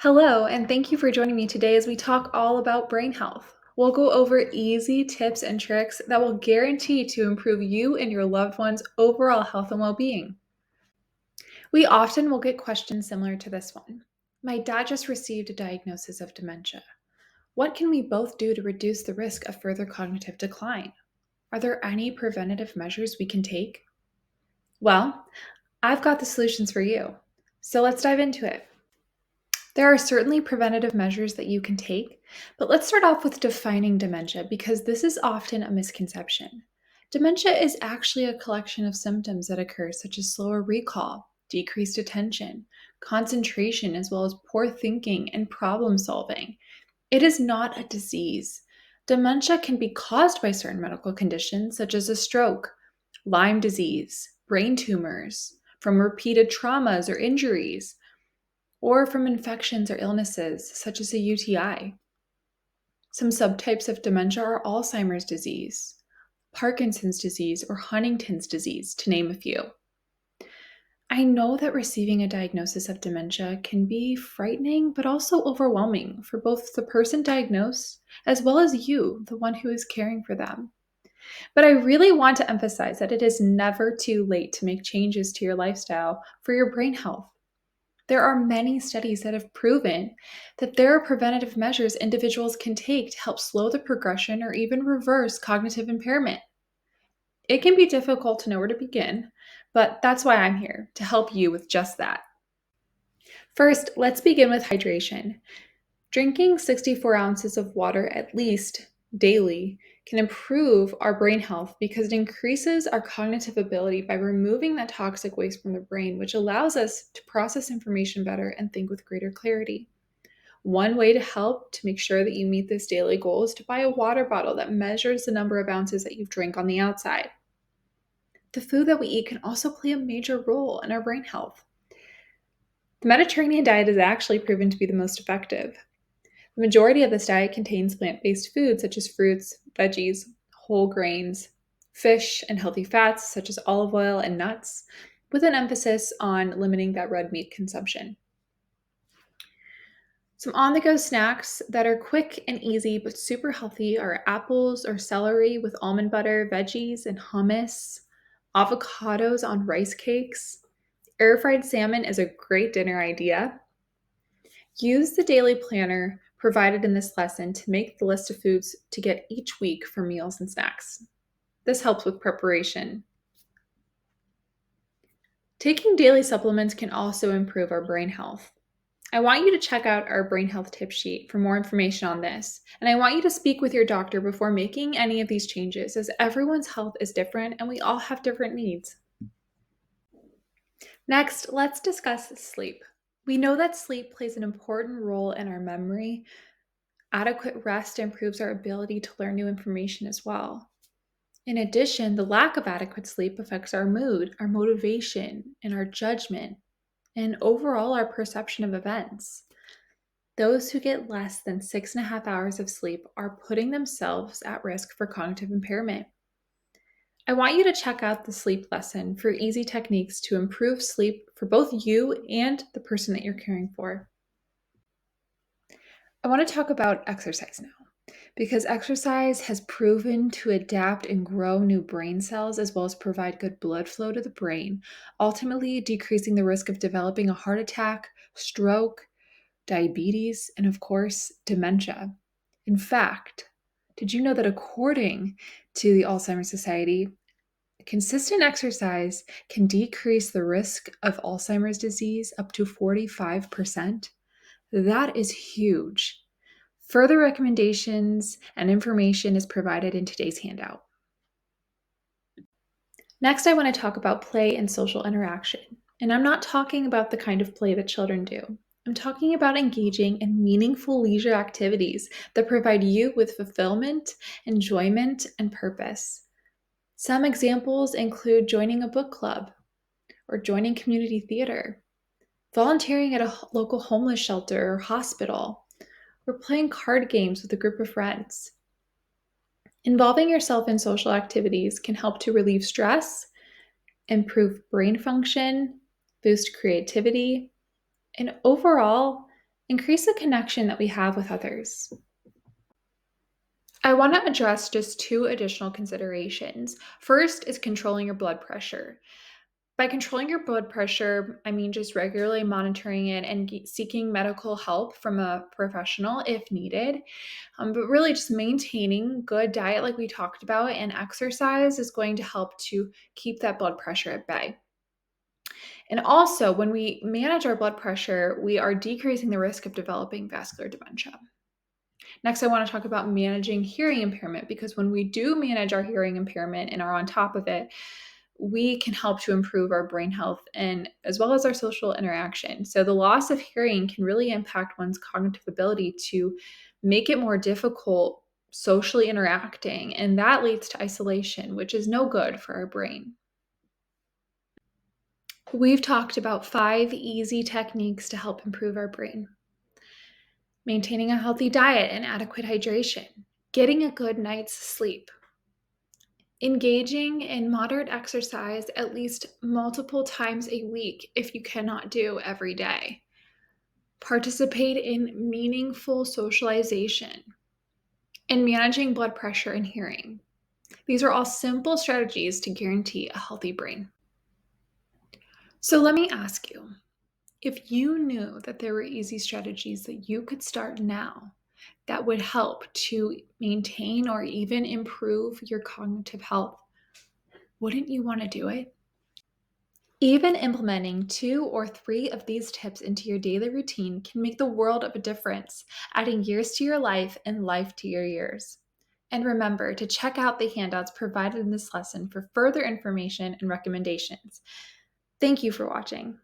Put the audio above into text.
Hello, and thank you for joining me today as we talk all about brain health. We'll go over easy tips and tricks that will guarantee to improve you and your loved ones' overall health and well being. We often will get questions similar to this one. My dad just received a diagnosis of dementia. What can we both do to reduce the risk of further cognitive decline? Are there any preventative measures we can take? Well, I've got the solutions for you. So let's dive into it. There are certainly preventative measures that you can take, but let's start off with defining dementia because this is often a misconception. Dementia is actually a collection of symptoms that occur, such as slower recall, decreased attention, concentration, as well as poor thinking and problem solving. It is not a disease. Dementia can be caused by certain medical conditions, such as a stroke, Lyme disease, brain tumors, from repeated traumas or injuries or from infections or illnesses such as a UTI. Some subtypes of dementia are Alzheimer's disease, Parkinson's disease, or Huntington's disease, to name a few. I know that receiving a diagnosis of dementia can be frightening, but also overwhelming for both the person diagnosed as well as you, the one who is caring for them. But I really want to emphasize that it is never too late to make changes to your lifestyle for your brain health. There are many studies that have proven that there are preventative measures individuals can take to help slow the progression or even reverse cognitive impairment. It can be difficult to know where to begin, but that's why I'm here to help you with just that. First, let's begin with hydration. Drinking 64 ounces of water at least daily can improve our brain health because it increases our cognitive ability by removing that toxic waste from the brain, which allows us to process information better and think with greater clarity. One way to help to make sure that you meet this daily goal is to buy a water bottle that measures the number of ounces that you've drank on the outside. The food that we eat can also play a major role in our brain health. The Mediterranean diet is actually proven to be the most effective. The majority of this diet contains plant-based foods such as fruits, veggies, whole grains, fish, and healthy fats such as olive oil and nuts, with an emphasis on limiting that red meat consumption. Some on-the-go snacks that are quick and easy but super healthy are apples or celery with almond butter, veggies, and hummus, avocados on rice cakes. Air-fried salmon is a great dinner idea. Use the daily planner provided in this lesson to make the list of foods to get each week for meals and snacks. This helps with preparation. Taking daily supplements can also improve our brain health. I want you to check out our brain health tip sheet for more information on this, and I want you to speak with your doctor before making any of these changes, as everyone's health is different and we all have different needs. Next, let's discuss sleep. We know that sleep plays an important role in our memory. Adequate rest improves our ability to learn new information as well. In addition, the lack of adequate sleep affects our mood, our motivation, and our judgment, and overall our perception of events. Those who get less than 6.5 hours of sleep are putting themselves at risk for cognitive impairment. I want you to check out the sleep lesson for easy techniques to improve sleep for both you and the person that you're caring for. I want to talk about exercise now, because exercise has proven to adapt and grow new brain cells as well as provide good blood flow to the brain, ultimately decreasing the risk of developing a heart attack, stroke, diabetes, and of course, dementia. In fact, did you know that according to the Alzheimer's Society, consistent exercise can decrease the risk of Alzheimer's disease up to 45%? That is huge. Further recommendations and information is provided in today's handout. Next, I want to talk about play and social interaction. And I'm not talking about the kind of play that children do. I'm talking about engaging in meaningful leisure activities that provide you with fulfillment, enjoyment, and purpose. Some examples include joining a book club or joining community theater, volunteering at a local homeless shelter or hospital, or playing card games with a group of friends. Involving yourself in social activities can help to relieve stress, improve brain function, boost creativity, and overall Increase the connection that we have with others. I want to address just two additional considerations. First is controlling your blood pressure. By controlling your blood pressure, I mean just regularly monitoring it and seeking medical help from a professional if needed. But really, just maintaining good diet, like we talked about, and exercise is going to help to keep that blood pressure at bay. And also, when we manage our blood pressure, we are decreasing the risk of developing vascular dementia. Next, I want to talk about managing hearing impairment because when we do manage our hearing impairment and are on top of it, we can help to improve our brain health and as well as our social interaction. So the loss of hearing can really impact one's cognitive ability to make it more difficult socially interacting, and that leads to isolation, which is no good for our brain. We've talked about 5 easy techniques to help improve our brain. Maintaining a healthy diet and adequate hydration, getting a good night's sleep, engaging in moderate exercise at least multiple times a week if you cannot do every day. Participate in meaningful socialization and managing blood pressure and hearing. These are all simple strategies to guarantee a healthy brain. So let me ask you, if you knew that there were easy strategies that you could start now that would help to maintain or even improve your cognitive health, wouldn't you want to do it? Even implementing 2 or 3 of these tips into your daily routine can make the world of a difference, adding years to your life and life to your years. And remember to check out the handouts provided in this lesson for further information and recommendations. Thank you for watching.